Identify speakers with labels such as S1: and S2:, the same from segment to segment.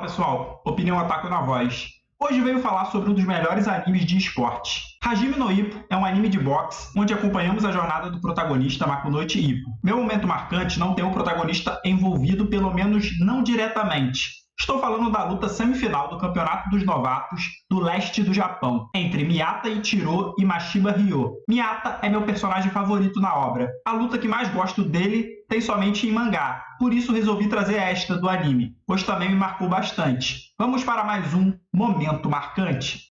S1: pessoal, Opinião Otaku na voz. Hoje venho falar sobre um dos melhores animes de esporte. Hajime no Ippo é um anime de boxe onde acompanhamos a jornada do protagonista Makunoichi Ippo. Meu momento marcante não tem o protagonista envolvido, pelo menos não diretamente. Estou falando da luta semifinal do Campeonato dos Novatos do leste do Japão, entre Miyata Ichiro e Mashiba Ryo. Miyata é meu personagem favorito na obra. A luta que mais gosto dele tem somente em mangá, por isso resolvi trazer esta do anime, pois também me marcou bastante. Vamos para mais um momento marcante.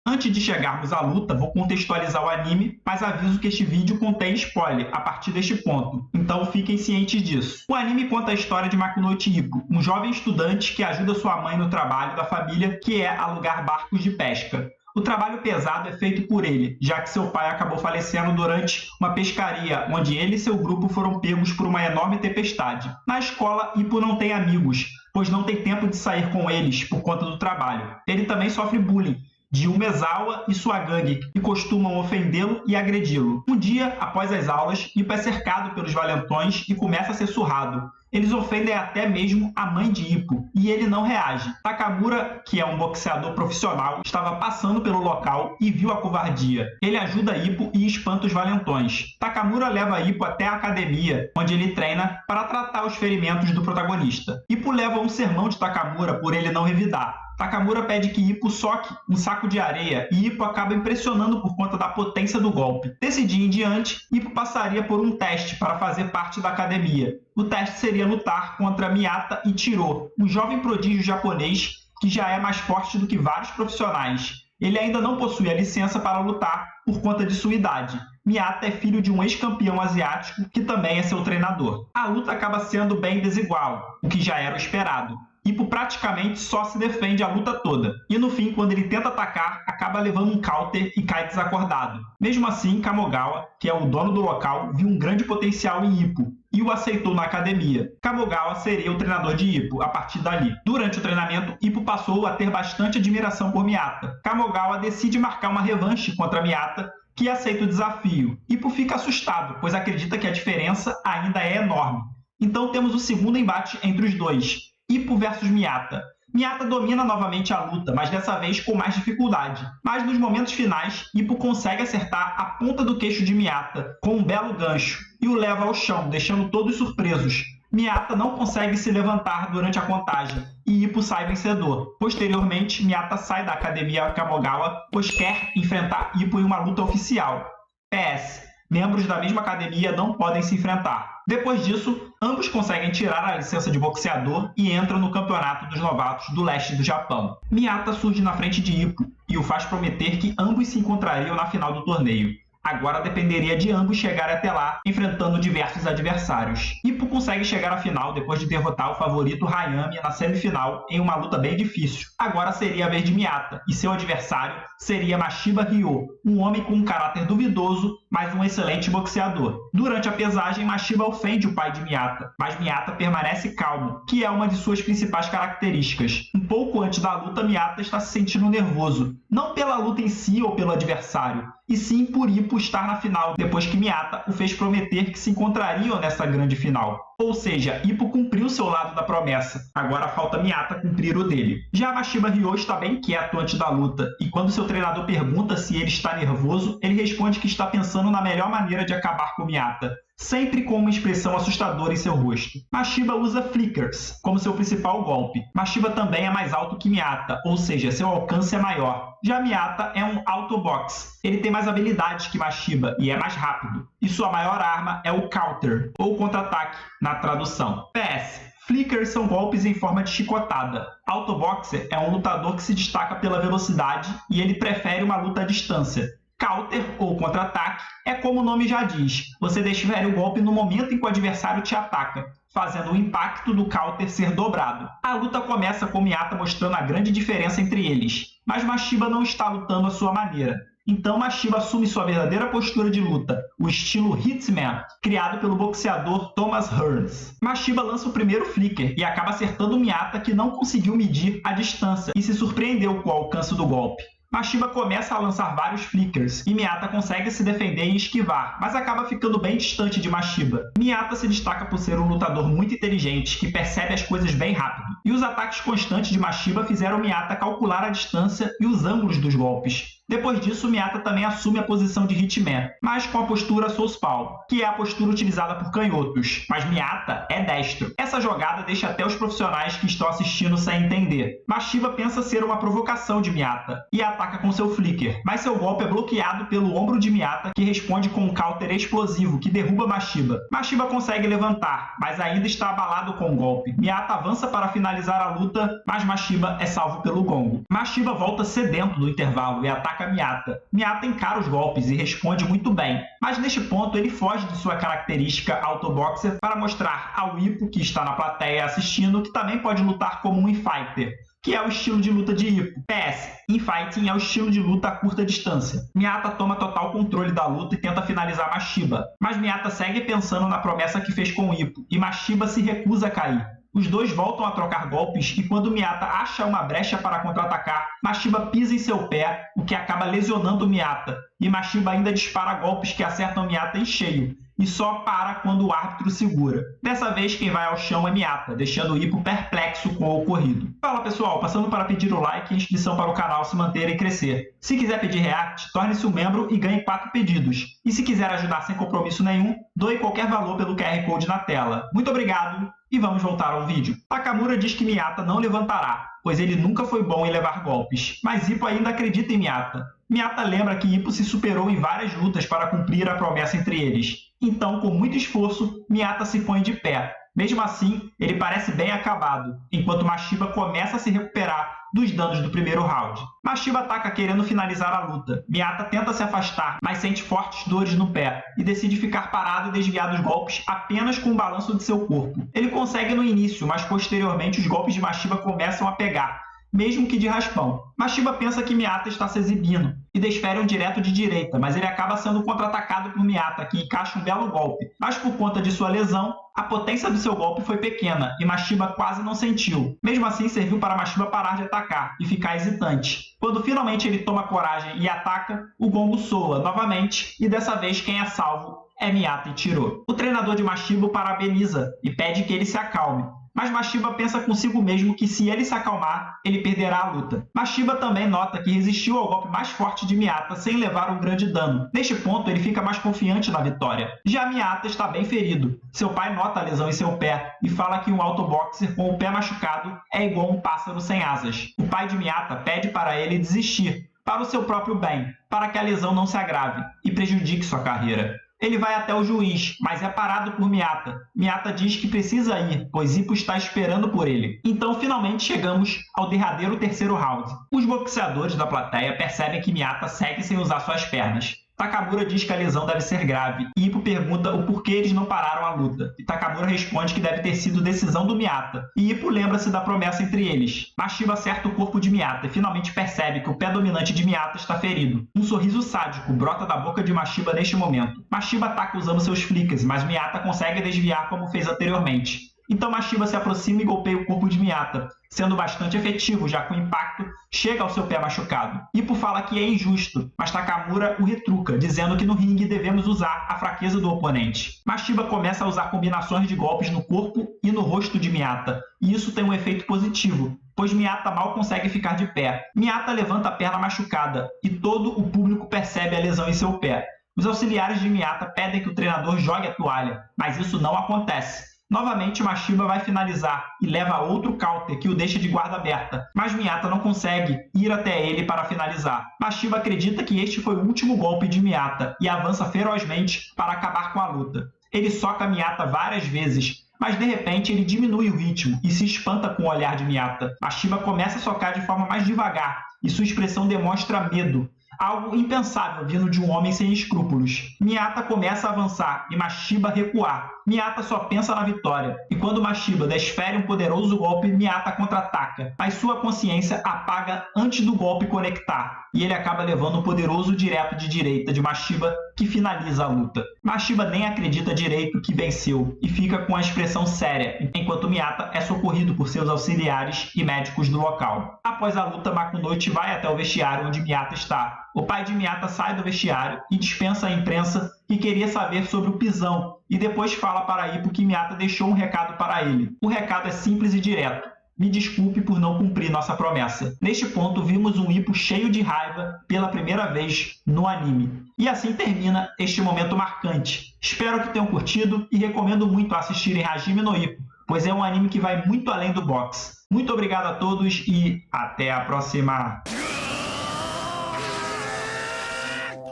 S1: Antes de chegarmos à luta, vou contextualizar o anime, mas aviso que este vídeo contém spoiler a partir deste ponto, então fiquem cientes disso. O anime conta a história de Makunoichi Ippo, um jovem estudante que ajuda sua mãe no trabalho da família, que é alugar barcos de pesca. O trabalho pesado é feito por ele, já que seu pai acabou falecendo durante uma pescaria, onde ele e seu grupo foram pegos por uma enorme tempestade. Na escola, Ippo não tem amigos, pois não tem tempo de sair com eles por conta do trabalho. Ele também sofre bullying de Umezawa e sua gangue, que costumam ofendê-lo e agredi-lo. Um dia, após as aulas, Ippo é cercado pelos valentões e começa a ser surrado. Eles ofendem até mesmo a mãe de Ippo, e ele não reage. Takamura, que é um boxeador profissional, estava passando pelo local e viu a covardia. Ele ajuda Ippo e espanta os valentões. Takamura leva Ippo até a academia, onde ele treina para tratar os ferimentos do protagonista. Ippo leva um sermão de Takamura por ele não revidar. Takamura pede que Ippo soque um saco de areia e Ippo acaba impressionando por conta da potência do golpe. Desse dia em diante, Ippo passaria por um teste para fazer parte da academia. O teste seria lutar contra Miyata Ichiro, um jovem prodígio japonês que já é mais forte do que vários profissionais. Ele ainda não possui a licença para lutar por conta de sua idade. Miyata é filho de um ex-campeão asiático que também é seu treinador. A luta acaba sendo bem desigual, o que já era o esperado. Ippo praticamente só se defende a luta toda, e no fim, quando ele tenta atacar, acaba levando um counter e cai desacordado. Mesmo assim, Kamogawa, que é o dono do local, viu um grande potencial em Ippo e o aceitou na academia. Kamogawa seria o treinador de Ippo a partir dali. Durante o treinamento, Ippo passou a ter bastante admiração por Miyata. Kamogawa decide marcar uma revanche contra Miyata, que aceita o desafio. Ippo fica assustado, pois acredita que a diferença ainda é enorme. Então temos o segundo embate entre os dois. Ippo versus Miyata. Miyata domina novamente a luta, mas dessa vez com mais dificuldade. Mas nos momentos finais, Ippo consegue acertar a ponta do queixo de Miyata com um belo gancho e o leva ao chão, deixando todos surpresos. Miyata não consegue se levantar durante a contagem e Ippo sai vencedor. Posteriormente, Miyata sai da academia Kamogawa, pois quer enfrentar Ippo em uma luta oficial. PS. Membros da mesma academia não podem se enfrentar. Depois disso, ambos conseguem tirar a licença de boxeador e entram no Campeonato dos Novatos do leste do Japão. Miyata surge na frente de Ippo e o faz prometer que ambos se encontrariam na final do torneio. Agora dependeria de ambos chegarem até lá, enfrentando diversos adversários. Ippo consegue chegar à final depois de derrotar o favorito Hayami na semifinal em uma luta bem difícil. Agora seria a vez de Miyata, e seu adversário seria Mashiba Ryo, um homem com um caráter duvidoso, mas um excelente boxeador. Durante a pesagem, Mashiba ofende o pai de Miyata, mas Miyata permanece calmo, que é uma de suas principais características. Um pouco antes da luta, Miyata está se sentindo nervoso, não pela luta em si ou pelo adversário, e sim por Ippo estar na final, depois que Miyata o fez prometer que se encontrariam nessa grande final. Ou seja, Ippo cumpriu seu lado da promessa, agora falta Miyata cumprir o dele. Já Mashiba Ryo está bem quieto antes da luta, e quando seu treinador pergunta se ele está nervoso, ele responde que está pensando na melhor maneira de acabar com Miyata, sempre com uma expressão assustadora em seu rosto. Mashiba usa Flickers como seu principal golpe. Mashiba também é mais alto que Miyata, ou seja, seu alcance é maior. Já Miyata é um autobox. Ele tem mais habilidades que Mashiba e é mais rápido. E sua maior arma é o counter, ou contra-ataque, na tradução. PS. Flickers são golpes em forma de chicotada. Autoboxer é um lutador que se destaca pela velocidade e ele prefere uma luta à distância. Counter, ou contra-ataque, é como o nome já diz. Você desfere o golpe no momento em que o adversário te ataca, fazendo o impacto do counter ser dobrado. A luta começa com Miyata mostrando a grande diferença entre eles, mas Mashiba não está lutando à sua maneira. Então Mashiba assume sua verdadeira postura de luta, o estilo Hitman, criado pelo boxeador Thomas Hearns. Mashiba lança o primeiro flicker e acaba acertando Miyata, que não conseguiu medir a distância e se surpreendeu com o alcance do golpe. Mashiba começa a lançar vários flickers e Miyata consegue se defender e esquivar, mas acaba ficando bem distante de Mashiba. Miyata se destaca por ser um lutador muito inteligente que percebe as coisas bem rápido, e os ataques constantes de Mashiba fizeram Miyata calcular a distância e os ângulos dos golpes. Depois disso, Miyata também assume a posição de Hitman, mas com a postura Southpaw, que é a postura utilizada por canhotos, mas Miyata é destro. Essa jogada deixa até os profissionais que estão assistindo sem entender. Mashiba pensa ser uma provocação de Miyata e ataca com seu flicker, mas seu golpe é bloqueado pelo ombro de Miyata, que responde com um counter explosivo que derruba Mashiba. Mashiba consegue levantar, mas ainda está abalado com o golpe. Miyata avança para finalizar a luta, mas Mashiba é salvo pelo gongo. Mashiba volta sedento no intervalo e ataca Miyata. Miyata encara os golpes e responde muito bem, mas neste ponto ele foge de sua característica autoboxer para mostrar ao Ippo, que está na plateia assistindo, que também pode lutar como um infighter, que é o estilo de luta de Ippo. PS, infighting é o estilo de luta a curta distância. Miyata toma total controle da luta e tenta finalizar Mashiba, mas Miyata segue pensando na promessa que fez com Ippo, e Mashiba se recusa a cair. Os dois voltam a trocar golpes e quando Miyata acha uma brecha para contra-atacar, Mashiba pisa em seu pé, o que acaba lesionando Miyata, e Mashiba ainda dispara golpes que acertam Miyata em cheio, e só para quando o árbitro segura. Dessa vez quem vai ao chão é Miyata, deixando o Ippo perplexo com o ocorrido. Fala pessoal, passando para pedir o like e a inscrição para o canal se manter e crescer. Se quiser pedir react, torne-se um membro e ganhe 4 pedidos. E se quiser ajudar sem compromisso nenhum, doe qualquer valor pelo QR Code na tela. Muito obrigado e vamos voltar ao vídeo. Takamura diz que Miyata não levantará, pois ele nunca foi bom em levar golpes, mas Ippo ainda acredita em Miyata. Miyata lembra que Ippo se superou em várias lutas para cumprir a promessa entre eles. Então, com muito esforço, Miyata se põe de pé. Mesmo assim, ele parece bem acabado, enquanto Mashiba começa a se recuperar dos danos do primeiro round. Mashiba ataca querendo finalizar a luta. Miyata tenta se afastar, mas sente fortes dores no pé e decide ficar parado e desviar dos golpes apenas com o balanço de seu corpo. Ele consegue no início, mas posteriormente os golpes de Mashiba começam a pegar, mesmo que de raspão. Mashiba pensa que Miyata está se exibindo e desfere um direto de direita, mas ele acaba sendo contra-atacado por Miyata, que encaixa um belo golpe. Mas por conta de sua lesão, a potência do seu golpe foi pequena e Mashiba quase não sentiu. Mesmo assim, serviu para Mashiba parar de atacar e ficar hesitante. Quando finalmente ele toma coragem e ataca, o gongo soa novamente e dessa vez quem é salvo é Miyata Ichiro. O treinador de Mashiba o parabeniza e pede que ele se acalme. Mas Mashiba pensa consigo mesmo que se ele se acalmar, ele perderá a luta. Mashiba também nota que resistiu ao golpe mais forte de Miyata sem levar um grande dano. Neste ponto, ele fica mais confiante na vitória. Já Miyata está bem ferido. Seu pai nota a lesão em seu pé e fala que um autoboxer com o pé machucado é igual a um pássaro sem asas. O pai de Miyata pede para ele desistir, para o seu próprio bem, para que a lesão não se agrave e prejudique sua carreira. Ele vai até o juiz, mas é parado por Miyata. Miyata diz que precisa ir, pois Ippo está esperando por ele. Então, finalmente, chegamos ao derradeiro terceiro round. Os boxeadores da plateia percebem que Miyata segue sem usar suas pernas. Takamura diz que a lesão deve ser grave, e Ippo pergunta o porquê eles não pararam a luta. E Takamura responde que deve ter sido decisão do Miyata, e Ippo lembra-se da promessa entre eles. Mashiba acerta o corpo de Miyata e finalmente percebe que o pé dominante de Miyata está ferido. Um sorriso sádico brota da boca de Mashiba neste momento. Mashiba ataca usando seus flickers, mas Miyata consegue desviar como fez anteriormente. Então Mashiba se aproxima e golpeia o corpo de Miyata, sendo bastante efetivo, já que o impacto chega ao seu pé machucado. Ippo fala que é injusto, mas Takamura o retruca, dizendo que no ringue devemos usar a fraqueza do oponente. Mashiba começa a usar combinações de golpes no corpo e no rosto de Miyata, e isso tem um efeito positivo, pois Miyata mal consegue ficar de pé. Miyata levanta a perna machucada, e todo o público percebe a lesão em seu pé. Os auxiliares de Miyata pedem que o treinador jogue a toalha, mas isso não acontece. Novamente, Mashiba vai finalizar e leva outro counter que o deixa de guarda aberta, mas Miyata não consegue ir até ele para finalizar. Mashiba acredita que este foi o último golpe de Miyata e avança ferozmente para acabar com a luta. Ele soca Miyata várias vezes, mas de repente ele diminui o ritmo e se espanta com o olhar de Miyata. Mashiba começa a socar de forma mais devagar e sua expressão demonstra medo. Algo impensável vindo de um homem sem escrúpulos. Miyata começa a avançar e Mashiba recuar. Miyata só pensa na vitória, e quando Mashiba desfere um poderoso golpe, Miyata contra-ataca, mas sua consciência apaga antes do golpe conectar, e ele acaba levando um poderoso direto de direita de Mashiba, que finaliza a luta. Mashiba nem acredita direito que venceu e fica com a expressão séria, enquanto Miyata é socorrido por seus auxiliares e médicos do local. Após a luta, Makunoichi vai até o vestiário onde Miyata está. O pai de Miyata sai do vestiário e dispensa a imprensa que queria saber sobre o pisão, e depois fala para Ippo que Miyata deixou um recado para ele. O recado é simples e direto: me desculpe por não cumprir nossa promessa. Neste ponto, vimos um Ippo cheio de raiva pela primeira vez no anime. E assim termina este momento marcante. Espero que tenham curtido e recomendo muito assistirem Hajime no Ippo, pois é um anime que vai muito além do boxe. Muito obrigado a todos e até a próxima!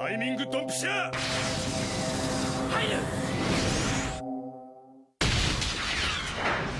S2: タイミングドンピシャ入る